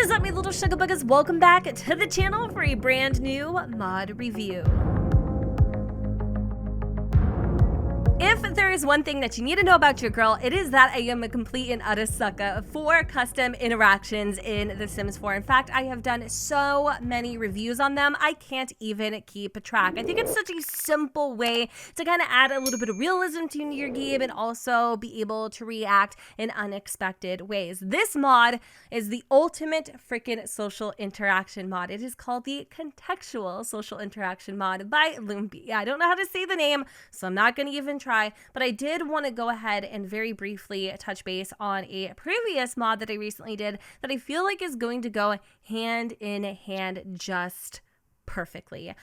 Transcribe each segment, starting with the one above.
is up, my little sugar buggers? Welcome back to the channel for a brand new mod review. If there is one thing that you need to know about your girl, it is that I am a complete and utter sucker for custom interactions in The Sims 4. In fact, I have done so many reviews on them, I can't even keep track. I think it's such a simple way to kind of add a little bit of realism to your game and also be able to react in unexpected ways. This mod is the ultimate freaking social interaction mod. It is called the Contextual Social Interaction mod by Lumpy. I don't know how to say the name, so I'm not going to even try, but I did want to go ahead and very briefly touch base on a previous mod that I recently did that I feel like is going to go hand in hand just perfectly.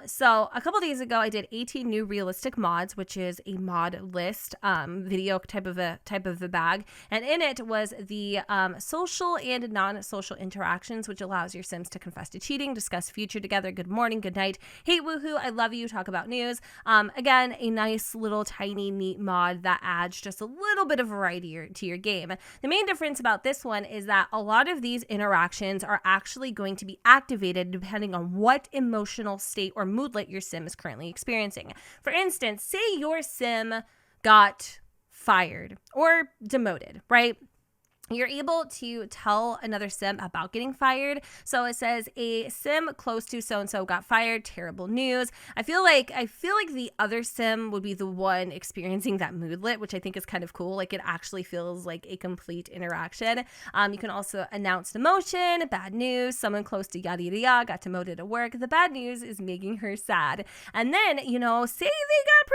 So a couple days ago, I did 18 new realistic mods, which is a mod list video type of a bag, and in it was the social and non-social interactions, which allows your Sims to confess to cheating, discuss future together, good morning, good night, hey woohoo, I love you, talk about news. Again, a nice little tiny neat mod that adds just a little bit of variety to your game. The main difference about this one is that a lot of these interactions are actually going to be activated depending on what emotional state or moodlet your Sim is currently experiencing. For instance, say your Sim got fired or demoted, right? You're able to tell another Sim about getting fired. So it says a Sim close to so-and-so got fired, terrible news. I feel like the other Sim would be the one experiencing that moodlet, which I think is kind of cool. Like it actually feels like a complete interaction. You can also announce demotion, bad news, someone close to yada yada yada got demoted at work. The bad news is making her sad. And then, say they got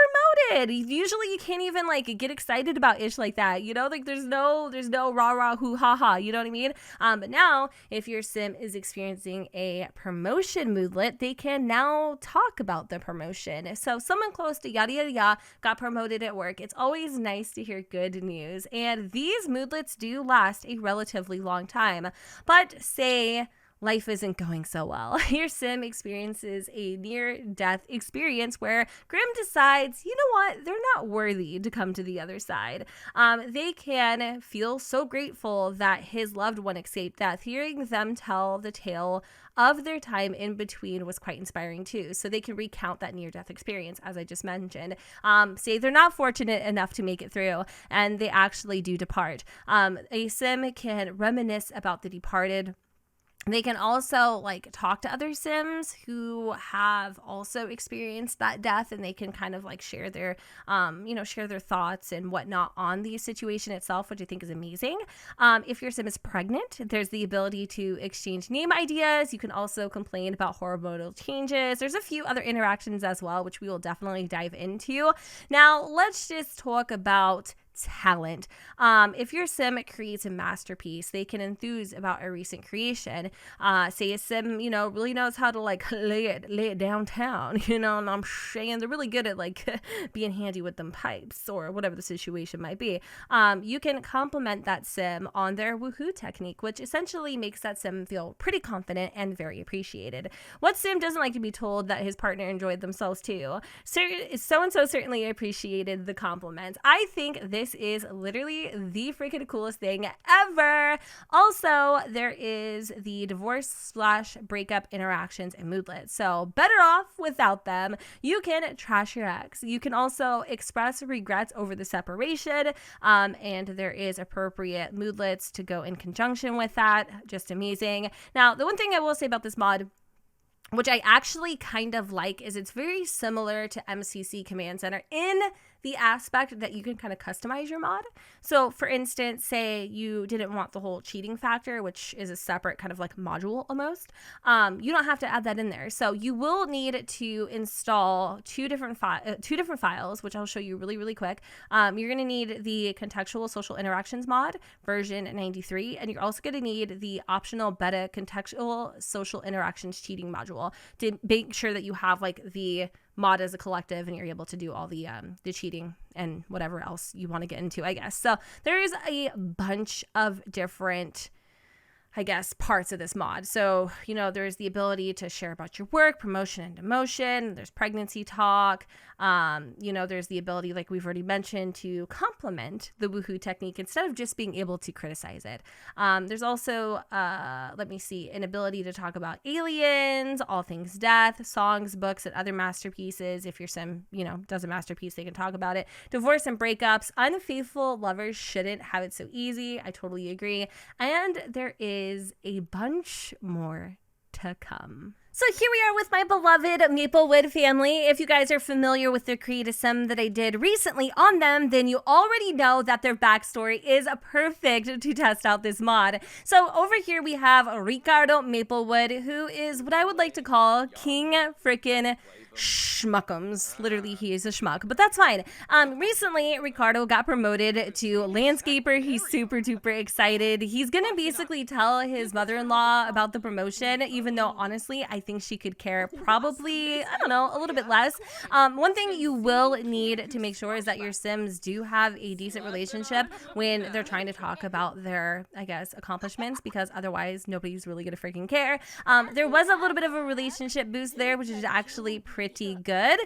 promoted. Usually you can't even like get excited about ish like that. Like there's no rah hoo ha ha, you know what I mean? But now if your Sim is experiencing a promotion moodlet, they can now talk about the promotion. So someone close to yada yada yada got promoted at work. It's always nice to hear good news, and these moodlets do last a relatively long time. But say life isn't going so well. Your Sim experiences a near-death experience where Grim decides, you know what, they're not worthy to come to the other side. They can feel so grateful that his loved one escaped death. Hearing them tell the tale of their time in between was quite inspiring too. So they can recount that near-death experience, as I just mentioned. Say they're not fortunate enough to make it through, and they actually do depart. A Sim can reminisce about the departed. They can also talk to other Sims who have also experienced that death, and they can kind of share their, share their thoughts and whatnot on the situation itself, which I think is amazing. If your Sim is pregnant, there's the ability to exchange name ideas. You can also complain about hormonal changes. There's a few other interactions as well, which we will definitely dive into. Now, let's just talk about talent. If your Sim creates a masterpiece, they can enthuse about a recent creation. Say a Sim, really knows how to lay it downtown, and I'm saying they're really good at being handy with them pipes or whatever the situation might be. You can compliment that Sim on their woohoo technique, which essentially makes that Sim feel pretty confident and very appreciated. What Sim doesn't like to be told that his partner enjoyed themselves too? So-and-so certainly appreciated the compliments. I think this is literally the freaking coolest thing ever. Also, there is the divorce/breakup interactions and moodlets. So better off without them. You can trash your ex. You can also express regrets over the separation. And there is appropriate moodlets to go in conjunction with that. Just amazing. Now, the one thing I will say about this mod, which I actually kind of like, is it's very similar to MCC Command Center in the aspect that you can kind of customize your mod. So for instance, say you didn't want the whole cheating factor, which is a separate kind of module almost. You don't have to add that in there. So you will need to install two different files, which I'll show you really, really quick. You're going to need the Contextual Social Interactions mod version 93, and you're also going to need the optional beta Contextual Social Interactions cheating module to make sure that you have the mod as a collective and you're able to do all the cheating and whatever else you want to get into, I guess. So there is a bunch of different parts of this mod. So, there's the ability to share about your work, promotion and demotion. There's pregnancy talk. You know, there's the ability, like we've already mentioned, to complement the woohoo technique instead of just being able to criticize it. There's also, let me see, an ability to talk about aliens, all things death, songs, books, and other masterpieces. If your sim, you know, does a masterpiece, they can talk about it. Divorce and breakups. Unfaithful lovers shouldn't have it so easy. I totally agree. And there is a bunch more to come. So here we are with my beloved Maplewood family. If you guys are familiar with the Create-A-Sim that I did recently on them, then you already know that their backstory is perfect to test out this mod. So over here we have Ricardo Maplewood, who is what I would like to call King Frickin' Schmuckums. Literally, he is a schmuck, but that's fine. Recently, Ricardo got promoted to landscaper. He's super duper excited. He's gonna basically tell his mother-in-law about the promotion, even though honestly, I think she could care probably, I don't know, a little bit less. One thing you will need to make sure is that your Sims do have a decent relationship when they're trying to talk about their, I guess, accomplishments, because otherwise nobody's really gonna freaking care. There was a little bit of a relationship boost there, which is actually pretty good.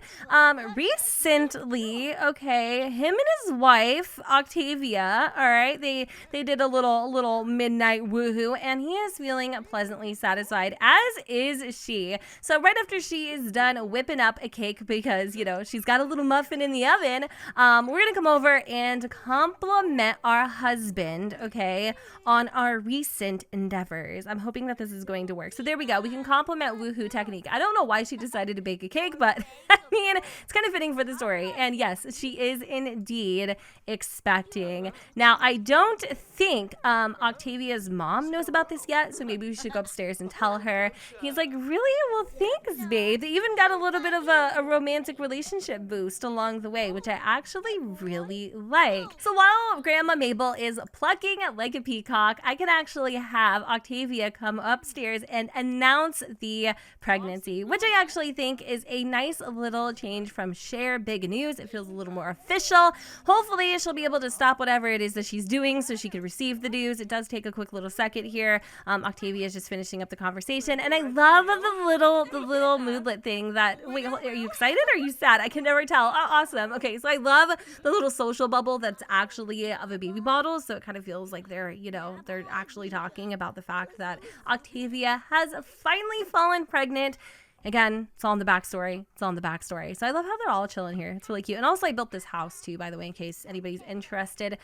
Recently, okay, him and his wife, Octavia, all right, they did a little midnight woohoo, and he is feeling pleasantly satisfied, as is she. So right after she is done whipping up a cake, because, you know, she's got a little muffin in the oven, we're gonna come over and compliment our husband, okay, on our recent endeavors. I'm hoping that this is going to work. So there we go. We can compliment woohoo technique. I don't know why she decided to bake a cake, but I mean, it's kind of fitting for the story. And yes, she is indeed expecting. Now, I don't think Octavia's mom knows about this yet, so maybe we should go upstairs and tell her. He's like, really? Well, thanks, babe. They even got a little bit of a romantic relationship boost along the way, which I actually really like. So while Grandma Mabel is plucking like a peacock, I can actually have Octavia come upstairs and announce the pregnancy, which I actually think is a nice little change from share big news. It feels a little more official. Hopefully she'll be able to stop whatever it is that she's doing so she can receive the news. It does take a quick little second here. Octavia is just finishing up the conversation, and I love the little moodlet thing that, wait, are you excited or are you sad? I can never tell. Oh, awesome. Okay, so I love the little social bubble that's actually of a baby bottle, so it kind of feels like they're, you know, they're actually talking about the fact that Octavia has finally fallen pregnant. Again, it's all in the backstory. It's all in the backstory. So I love how they're all chilling here. It's really cute. And also I built this house too, by the way, in case anybody's interested.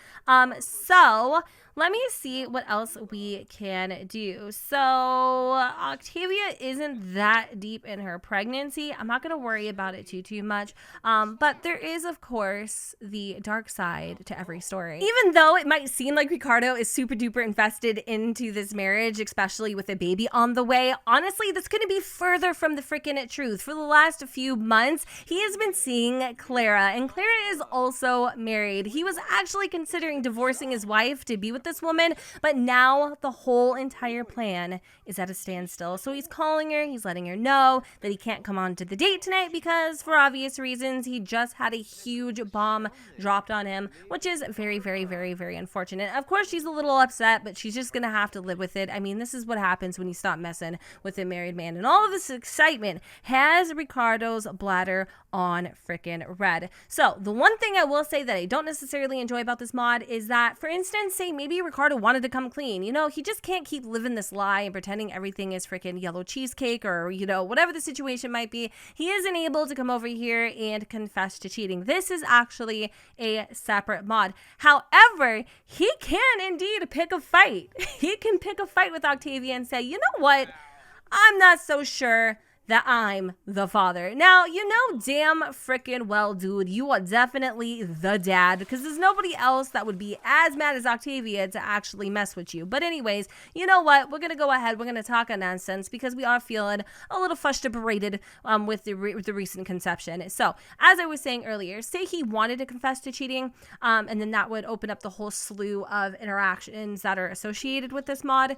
So let me see what else we can do. So Octavia isn't that deep in her pregnancy. I'm not going to worry about it too much. But there is, of course, the dark side to every story. Even though it might seem like Ricardo is super duper invested into this marriage, especially with a baby on the way, honestly, that's going to be further from the freaking truth. For the last few months, he has been seeing Clara, and Clara is also married. He was actually considering divorcing his wife to be with this woman, but now the whole entire plan is at a standstill. So he's calling her, he's letting her know that he can't come on to the date tonight because, for obvious reasons, he just had a huge bomb dropped on him, which is very, very, very, very unfortunate. Of course, she's a little upset, but she's just gonna have to live with it. I mean, this is what happens when you stop messing with a married man. And all of this excitement has Ricardo's bladder on frickin' red. So the one thing I will say that I don't necessarily enjoy about this mod is that, for instance, say maybe Ricardo wanted to come clean. You know, he just can't keep living this lie and pretending everything is frickin' yellow cheesecake, or, you know, whatever the situation might be. He isn't able to come over here and confess to cheating. This is actually a separate mod. However, he can indeed pick a fight. He can pick a fight with Octavia and say, you know what? I'm not so sure that I'm the father. Now, you know damn frickin' well, dude, you are definitely the dad, because there's nobody else that would be as mad as Octavia to actually mess with you. But anyways, you know what? We're going to go ahead. We're going to talk a nonsense because we are feeling a little frustrated with the recent conception. So, as I was saying earlier, say he wanted to confess to cheating, and then that would open up the whole slew of interactions that are associated with this mod.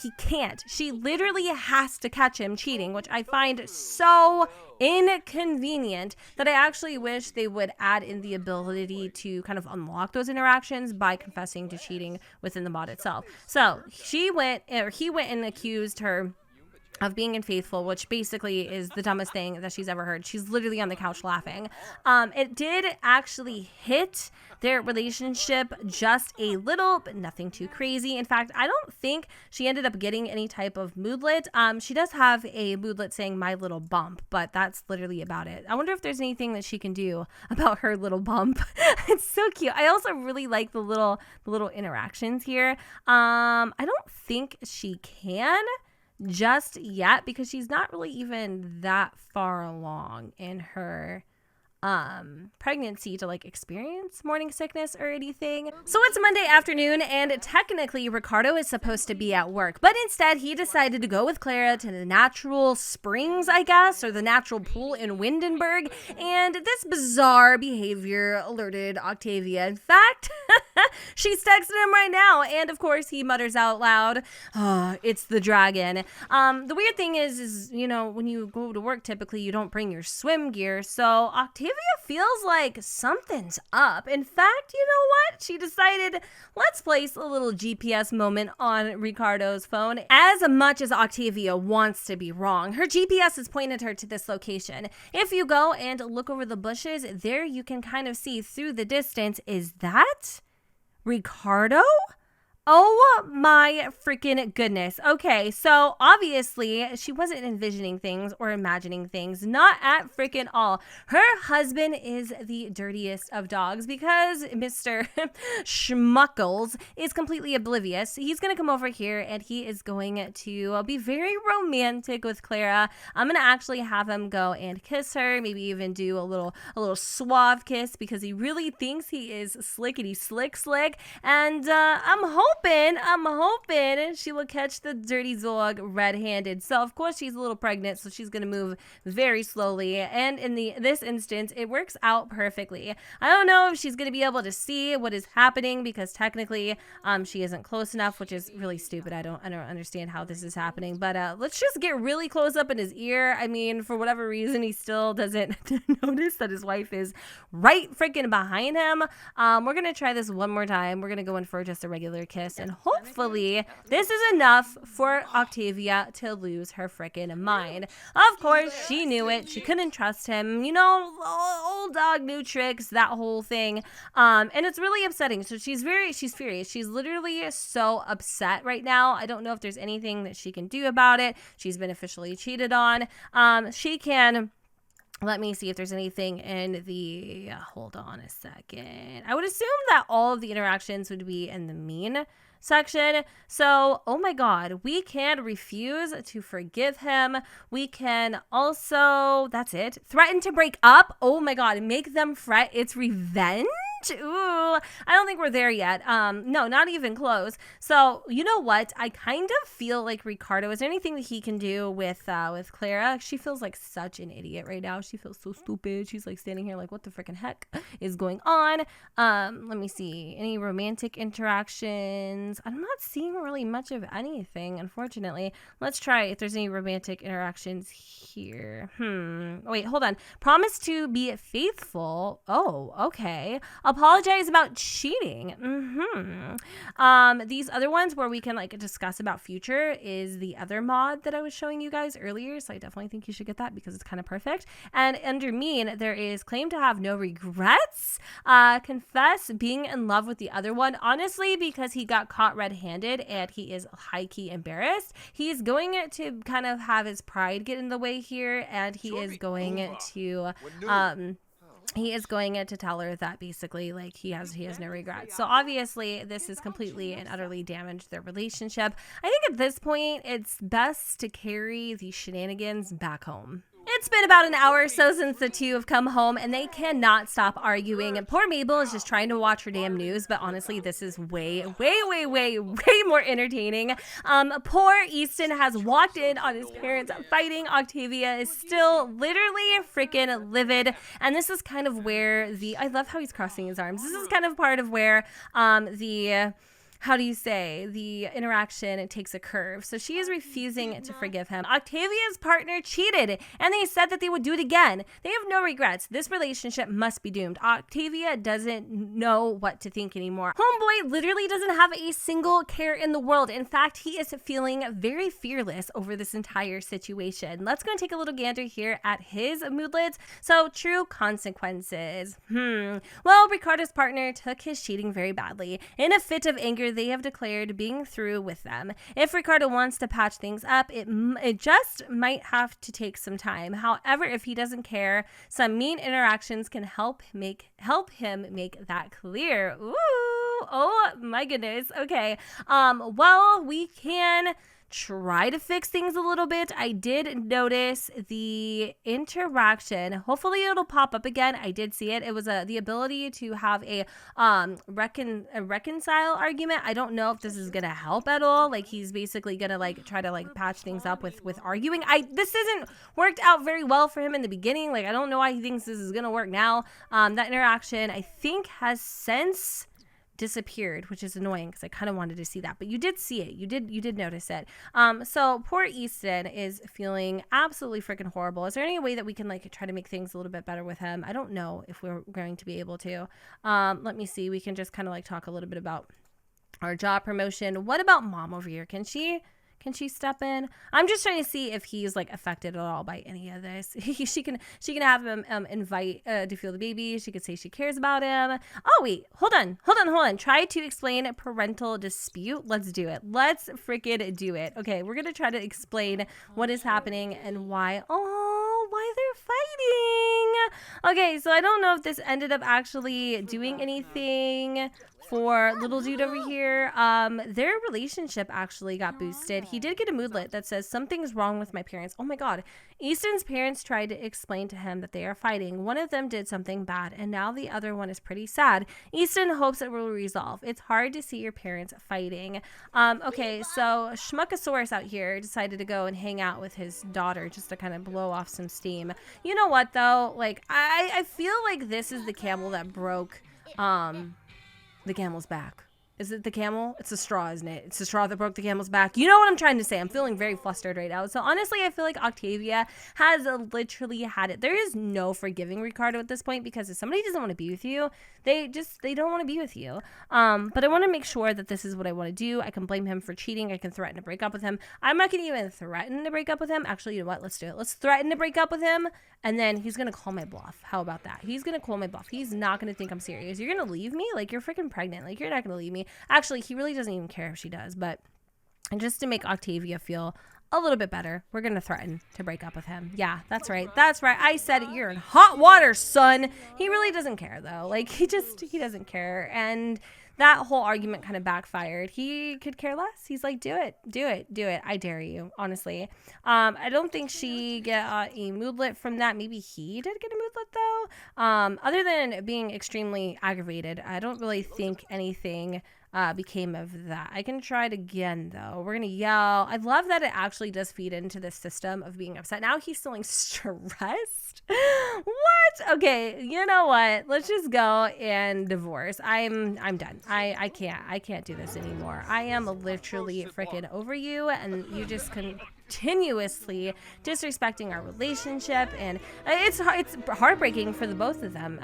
He can't. She literally has to catch him cheating, which I find so inconvenient that I actually wish they would add in the ability to kind of unlock those interactions by confessing to cheating within the mod itself. So he went and accused her of being unfaithful, which basically is the dumbest thing that she's ever heard. She's literally on the couch laughing. It did actually hit their relationship just a little, but nothing too crazy. In fact, I don't think she ended up getting any type of moodlet. She does have a moodlet saying "my little bump," but that's literally about it. I wonder if there's anything that she can do about her little bump. It's so cute. I also really like the little interactions here. I don't think she can just yet because she's not really even that far along in her pregnancy to like experience morning sickness or anything. So it's Monday afternoon and technically Ricardo is supposed to be at work, but instead he decided to go with Clara to the natural springs, I guess, or the natural pool in Windenburg, and this bizarre behavior alerted Octavia. In fact, she's texting him right now, and of course he mutters out loud, "Oh, it's the dragon." The weird thing is, you know, when you go to work, typically you don't bring your swim gear, so Octavia feels like something's up. In fact, you know what? She decided, let's place a little GPS moment on Ricardo's phone. As much as Octavia wants to be wrong, her GPS has pointed her to this location. If you go and look over the bushes, there you can kind of see through the distance. Is that Ricardo? Oh my freaking goodness. Okay, so obviously she wasn't envisioning things or imagining things. Not at freaking all. Her husband is the dirtiest of dogs because Mr. Schmuckles is completely oblivious. He's going to come over here and he is going to be very romantic with Clara. I'm going to actually have him go and kiss her, maybe even do a little suave kiss because he really thinks he is slickety slick. And I'm hoping she will catch the dirty dog red-handed. So of course she's a little pregnant, so she's gonna move very slowly. And in this instance, it works out perfectly. I don't know if she's gonna be able to see what is happening because technically, she isn't close enough, which is really stupid. I don't understand how this is happening. But let's just get really close up in his ear. I mean, for whatever reason, he still doesn't notice that his wife is right freaking behind him. We're gonna try this one more time. We're gonna go in for just a regular kiss, and hopefully this is enough for Octavia to lose her freaking mind. Of course, she knew it. She couldn't trust him. You know, old dog, new tricks, that whole thing. And it's really upsetting. So she's furious. She's literally so upset right now. I don't know if there's anything that she can do about it. She's been officially cheated on. She can... Let me see if there's anything in the... hold on a second. I would assume that all of the interactions would be in the mean section. So, oh my God, we can refuse to forgive him. We can also... That's it. Threaten to break up. Oh my God, make them fret. It's revenge. Ooh, I don't think we're there yet. No, not even close. So, you know what? I kind of feel like Ricardo, is there anything that he can do with Clara? She feels like such an idiot right now. She feels so stupid. She's like standing here like, what the freaking heck is going on? Let me see. Any romantic interactions? I'm not seeing really much of anything, unfortunately. Let's try if there's any romantic interactions here. Wait, hold on. Promise to be faithful. Oh, okay. Apologize about cheating. These other ones where we can like discuss about future is the other mod that I was showing you guys earlier. So I definitely think you should get that because it's kind of perfect. And under mean, there is claim to have no regrets. Confess being in love with the other one. Honestly, because he got caught red-handed and he is high-key embarrassed. He's going to kind of have his pride get in the way here, and he is going to tell her that basically like he has no regrets. So obviously this is completely and utterly damaged their relationship. I think at this point it's best to carry these shenanigans back home. It's been about an hour or so since the two have come home, and they cannot stop arguing. And poor Mabel is just trying to watch her damn news, but honestly, this is way more entertaining. Poor Easton has walked in on his parents fighting. Octavia is still literally freaking livid, and this is kind of where I love how he's crossing his arms. This is kind of part of where how do you say, the interaction takes a curve. So she is refusing to forgive him. Octavia's partner cheated, and they said that they would do it again. They have no regrets. This relationship must be doomed. Octavia doesn't know what to think anymore. Homeboy literally doesn't have a single care in the world. In fact, he is feeling very fearless over this entire situation. Let's go and take a little gander here at his moodlets. So, true consequences. Well, Ricardo's partner took his cheating very badly. In a fit of anger, they have declared being through with them. If Ricardo wants to patch things up, it just might have to take some time. However, if he doesn't care, some mean interactions can help him make that clear. Ooh, oh my goodness. Okay. Well, we can try to fix things a little bit. I did notice the interaction. Hopefully it'll pop up again. I did see it. It was the ability to have a reconcile argument. I don't know if this is gonna help at all. Like, he's basically gonna like try to like patch things up with arguing. This isn't worked out very well for him in the beginning. Like, I don't know why he thinks this is gonna work now. That interaction, I think, has since disappeared, which is annoying because I kind of wanted to see that, but you did see it. You did notice it. So poor Easton is feeling absolutely freaking horrible. Is there any way that we can like try to make things a little bit better with him? I don't know if we're going to be able to. Let me see. We can just kind of like talk a little bit about our job promotion. What about mom over here? Can she step in? I'm just trying to see if he's like affected at all by any of this. she can have him invite to feel the baby. She could say she cares about him. Oh wait, hold on. Try to explain parental dispute. Let's do it. Let's freaking do it. Okay, we're gonna try to explain what is happening and why. Why they're fighting. Okay, so I don't know if this ended up actually doing anything for little dude over here. Their relationship actually got boosted. He did get a moodlet that says something's wrong with my parents. Oh my god. Easton's parents tried to explain to him that they are fighting. One of them did something bad, and now the other one is pretty sad. Easton hopes it will resolve. It's hard to see your parents fighting. Okay, so Schmuckosaurus out here decided to go and hang out with his daughter just to kind of blow off some steam. You know what though? Like, I feel like this is the camel that broke the camel's back. Is it the camel? It's the straw, isn't it? It's the straw that broke the camel's back. You know what I'm trying to say. I'm feeling very flustered right now. So honestly, I feel like Octavia has literally had it. There is no forgiving Ricardo at this point, because if somebody doesn't want to be with you, they don't want to be with you. But I want to make sure that this is what I want to do. I can blame him for cheating. I can threaten to break up with him. I'm not going to even threaten to break up with him. Actually, you know what? Let's do it. Let's threaten to break up with him, and then he's going to call my bluff. How about that? He's going to call my bluff. He's not going to think I'm serious. You're going to leave me? Like, you're freaking pregnant. Like, you're not going to leave me. Actually, he really doesn't even care if she does, but just to make Octavia feel a little bit better, we're going to threaten to break up with him. Yeah, that's right. That's right. I said it. You're in hot water, son. He really doesn't care, though. Like, he doesn't care. And that whole argument kind of backfired. He could care less. He's like, do it. I dare you, honestly. I don't think she got a moodlet from that. Maybe he did get a moodlet, though. Other than being extremely aggravated, I don't really think anything became of that. I can try it again, though. We're gonna yell. I love that it actually does feed into the system of being upset. Now he's feeling stressed. What? Okay, you know what? Let's just go and divorce. I'm done. I can't do this anymore. I am literally freaking over you, and you just continuously disrespecting our relationship, and it's heartbreaking for the both of them.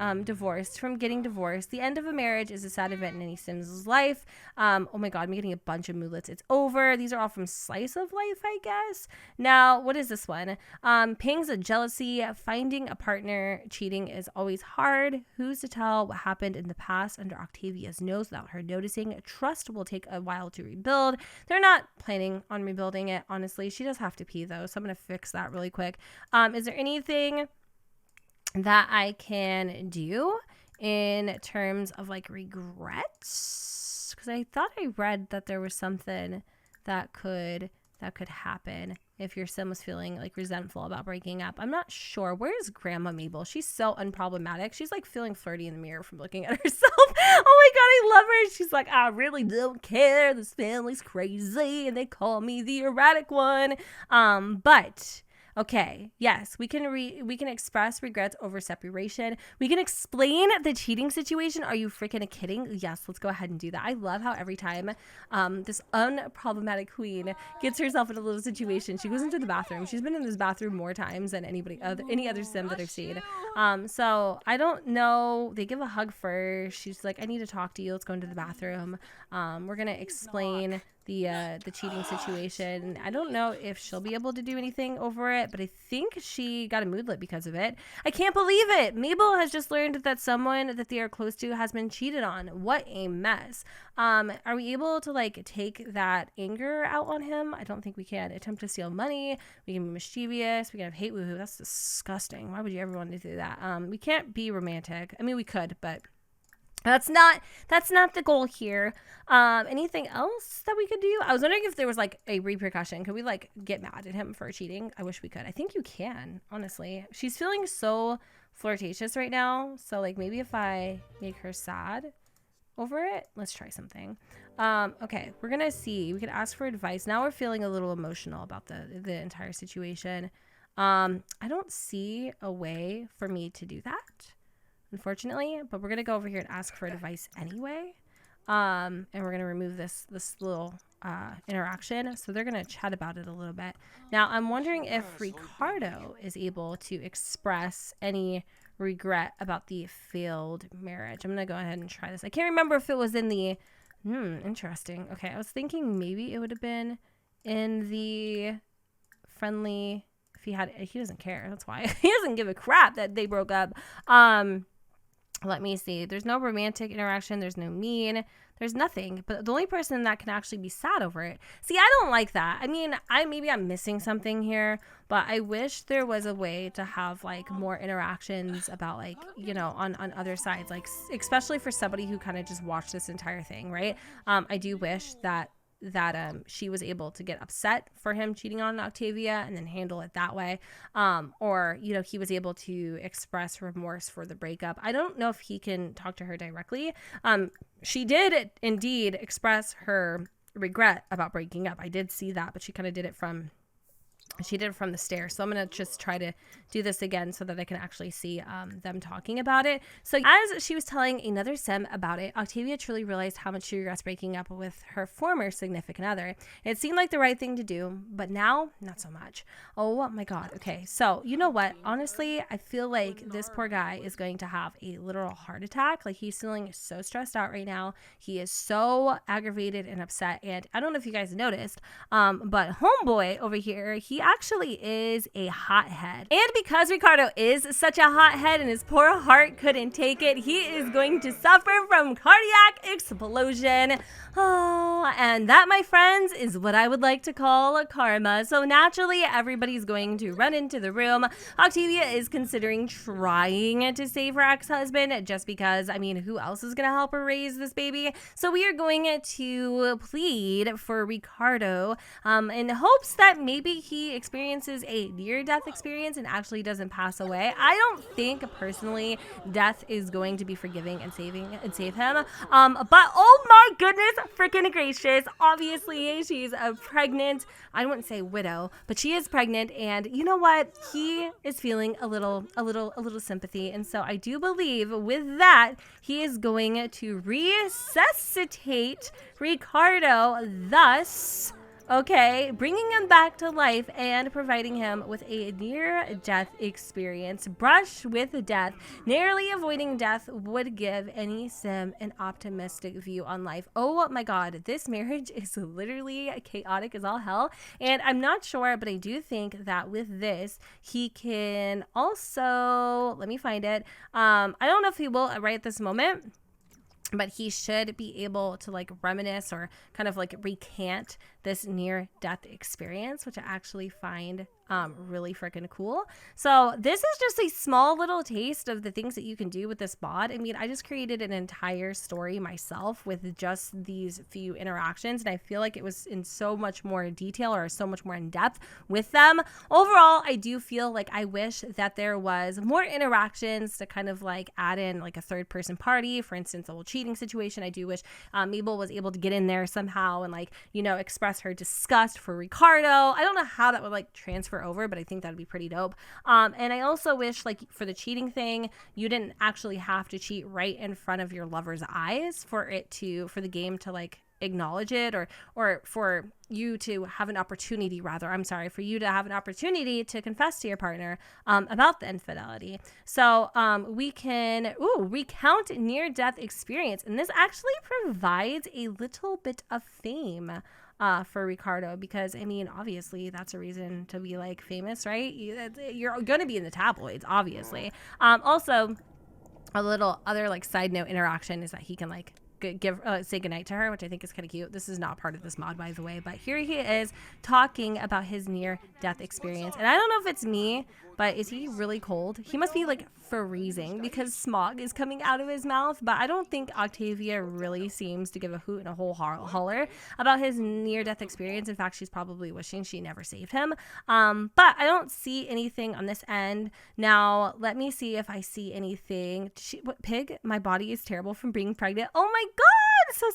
From getting divorced. The end of a marriage is a sad event in any Sims' life. Oh my god, I'm getting a bunch of moodlets. It's over. These are all from Slice of Life, I guess. Now, what is this one? Pangs of jealousy. Finding a partner. Cheating is always hard. Who's to tell what happened in the past under Octavia's nose without her noticing? Trust will take a while to rebuild. They're not planning on rebuilding it, honestly. She does have to pee, though, so I'm going to fix that really quick. Is there anything that I can do in terms of like regrets? Because I thought I read that there was something that could happen if your sim was feeling like resentful about breaking up. I'm not sure. Where is Grandma Mabel? She's so unproblematic. She's like feeling flirty in the mirror from looking at herself. Oh my god, I love her. She's like, I really don't care. This family's crazy and they call me the erratic one. But Okay, yes, we can express regrets over separation. We can explain the cheating situation. Are you freaking kidding? Yes, let's go ahead and do that. I love how every time this unproblematic queen gets herself in a little situation, she goes into the bathroom. She's been in this bathroom more times than any other sim that I've seen. So I don't know. They give a hug first. She's like, I need to talk to you. Let's go into the bathroom. We're gonna explain the cheating situation. I don't know if she'll be able to do anything over it, but I think she got a moodlet because of it. I can't believe it. Mabel has just learned that someone that they are close to has been cheated on. What a mess. Are we able to like take that anger out on him? I don't think we can. Attempt to steal money. We can be mischievous. We can have hate woohoo. That's disgusting. Why would you ever want to do that? We can't be romantic. I mean, we could, but that's not the goal here. Anything else that we could do? I was wondering if there was like a repercussion. Could we like get mad at him for cheating? I wish we could. I think you can, honestly. She's feeling so flirtatious right now. So like maybe if I make her sad over it, let's try something. Okay, we're gonna see. We could ask for advice. Now we're feeling a little emotional about the entire situation. I don't see a way for me to do that, unfortunately, but we're gonna go over here and ask for advice anyway. And we're gonna remove this little interaction, so they're gonna chat about it a little bit. Now I'm wondering if Ricardo is able to express any regret about the failed marriage. I'm gonna go ahead and try this. I can't remember if it was in the interesting. Okay, I was thinking maybe it would have been in the friendly. If he doesn't care, that's why. He doesn't give a crap that they broke up. Let me see. There's no romantic interaction. There's no mean. There's nothing. But the only person that can actually be sad over it. See, I don't like that. I mean, maybe I'm missing something here, but I wish there was a way to have like more interactions about like, you know, on other sides, like especially for somebody who kind of just watched this entire thing, right? I do wish that she was able to get upset for him cheating on Octavia and then handle it that way. Or, you know, he was able to express remorse for the breakup. I don't know if he can talk to her directly. She did indeed express her regret about breaking up. I did see that, but she kind of did it from the stairs. So I'm going to just try to do this again so that I can actually see them talking about it. So as she was telling another sim about it, Octavia truly realized how much she regrets breaking up with her former significant other. It seemed like the right thing to do, but now not so much. Oh my God. Okay. So you know what? Honestly, I feel like this poor guy is going to have a literal heart attack. Like he's feeling so stressed out right now. He is so aggravated and upset. And I don't know if you guys noticed, but homeboy over here, he actually is a hothead. And because Ricardo is such a hothead and his poor heart couldn't take it, he is going to suffer from cardiac explosion. Oh, and that, my friends, is what I would like to call karma. So naturally, everybody's going to run into the room. Octavia is considering trying to save her ex-husband just because, I mean, who else is going to help her raise this baby? So we are going to plead for Ricardo in hopes that maybe he experiences a near-death experience and actually doesn't pass away. I don't think, personally, death is going to be forgiving and save him. But oh my goodness, freaking gracious! Obviously, she's a pregnant. I wouldn't say widow, but she is pregnant, and you know what? He is feeling a little sympathy, and so I do believe with that he is going to resuscitate Ricardo, thus, okay, bringing him back to life and providing him with a near-death experience. Brush with death. Narrowly avoiding death would give any sim an optimistic view on life. Oh my God, this marriage is literally chaotic as all hell. And I'm not sure, but I do think that with this, he can also, let me find it. I don't know if he will right at this moment, but he should be able to like reminisce or kind of like recant this near-death experience, which I actually find really freaking cool. So this is just a small little taste of the things that you can do with this mod. I mean, I just created an entire story myself with just these few interactions, and I feel like it was in so much more detail or so much more in depth with them. Overall, I do feel like I wish that there was more interactions to kind of like add in like a third person party, for instance, a whole cheating situation. I do wish Mabel was able to get in there somehow and like, you know, express her disgust for Ricardo. I don't know how that would like transfer her over, but I think that'd be pretty dope. And I also wish, like, for the cheating thing, you didn't actually have to cheat right in front of your lover's eyes for the game to like acknowledge it, or for you to have an opportunity, for you to have an opportunity to confess to your partner about the infidelity. So we can recount near-death experience, and this actually provides a little bit of fame for Ricardo, because I mean, obviously that's a reason to be like famous, right? You're gonna be in the tabloids, obviously. Also, a little other like side note interaction is that he can like say goodnight to her, which I think is kind of cute. This is not part of this mod, by the way, but here he is talking about his near-death experience. And I don't know if it's me, but is he really cold? He must be like freezing because smog is coming out of his mouth, but I don't think Octavia really seems to give a hoot and a whole holler about his near-death experience. In fact, she's probably wishing she never saved him. But I don't see anything on this end. Now, let me see if I see anything. Pig, my body is terrible from being pregnant. Oh my God, so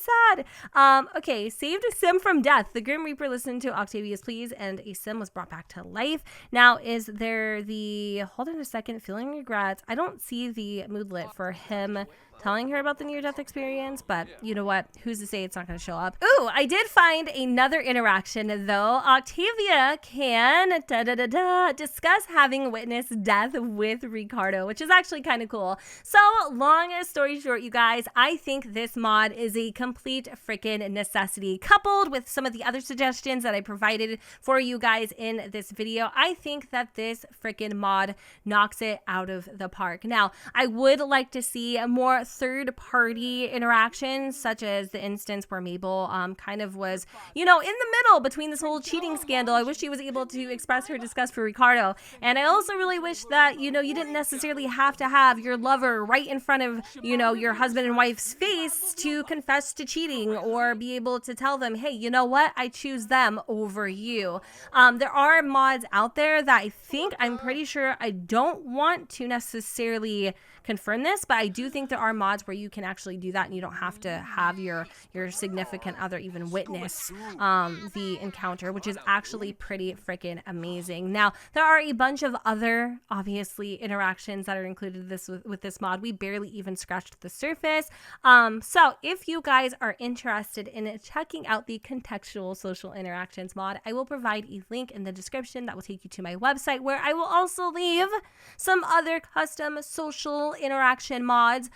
sad. Okay, saved a sim from death. The Grim Reaper listened to Octavia's pleas and a sim was brought back to life. Now, is there hold on a second, feeling regrets? I don't see the moodlet for him telling her about the near-death experience, but you know what? Who's to say it's not going to show up? Ooh, I did find another interaction, though. Octavia can discuss having witnessed death with Ricardo, which is actually kind of cool. So, long story short, you guys, I think this mod is a complete freaking necessity. Coupled with some of the other suggestions that I provided for you guys in this video, I think that this freaking mod knocks it out of the park. Now, I would like to see more third-party interactions, such as the instance where Mabel kind of was, in the middle between this whole cheating scandal. I wish she was able to express her disgust for Ricardo. And I also really wish that, you didn't necessarily have to have your lover right in front of, your husband and wife's face to confess to cheating, or be able to tell them, hey, you know what? I choose them over you. There are mods out there that I'm pretty sure I don't want to necessarily confirm this, but I do think there are mods where you can actually do that and you don't have to have your significant other even witness the encounter, which is actually pretty freaking amazing. Now, there are a bunch of other, obviously, interactions that are included with this mod. We barely even scratched the surface. So if you guys are interested in checking out the Contextual social interactions mod, I will provide a link in the description that will take you to my website, where I will also leave some other custom social interaction mods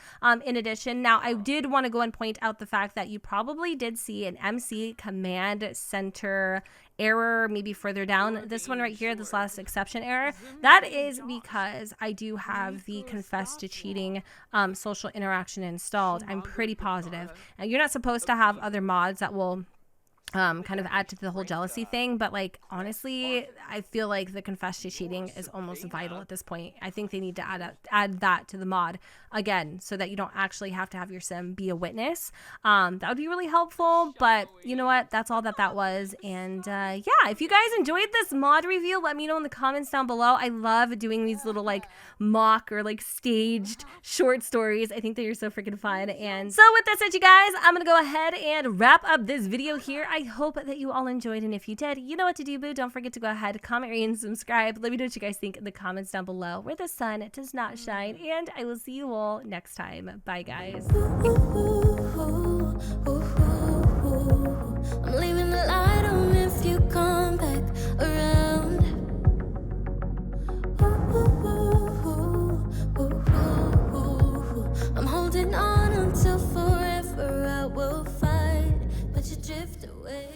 in addition. Now, I did want to go and point out the fact that you probably did see an MC command center error maybe further down. This one right here, this last exception error, that is because I do have the confess to cheating social interaction installed. I'm pretty positive. And you're not supposed to have other mods that will kind of add to the whole jealousy thing, but like honestly, I feel like the confess to cheating is almost vital at this point. I think they need to add that to the mod again, so that you don't actually have to have your sim be a witness. That would be really helpful, but you know what? That's all that was. And yeah, if you guys enjoyed this mod review, let me know in the comments down below. I love doing these little like mock or like staged short stories. I think that you're so freaking fun. And so with that said, you guys, I'm gonna go ahead and wrap up this video here. I hope that you all enjoyed, and if you did, you know what to do, boo. Don't forget to go ahead, comment, rate, and subscribe. Let me know what you guys think in the comments down below, where the sun does not shine, and I will see you all next time. Bye, guys. I'm leaving the light on if you come back around. I'm holding on until forever I will fight, but you drift away.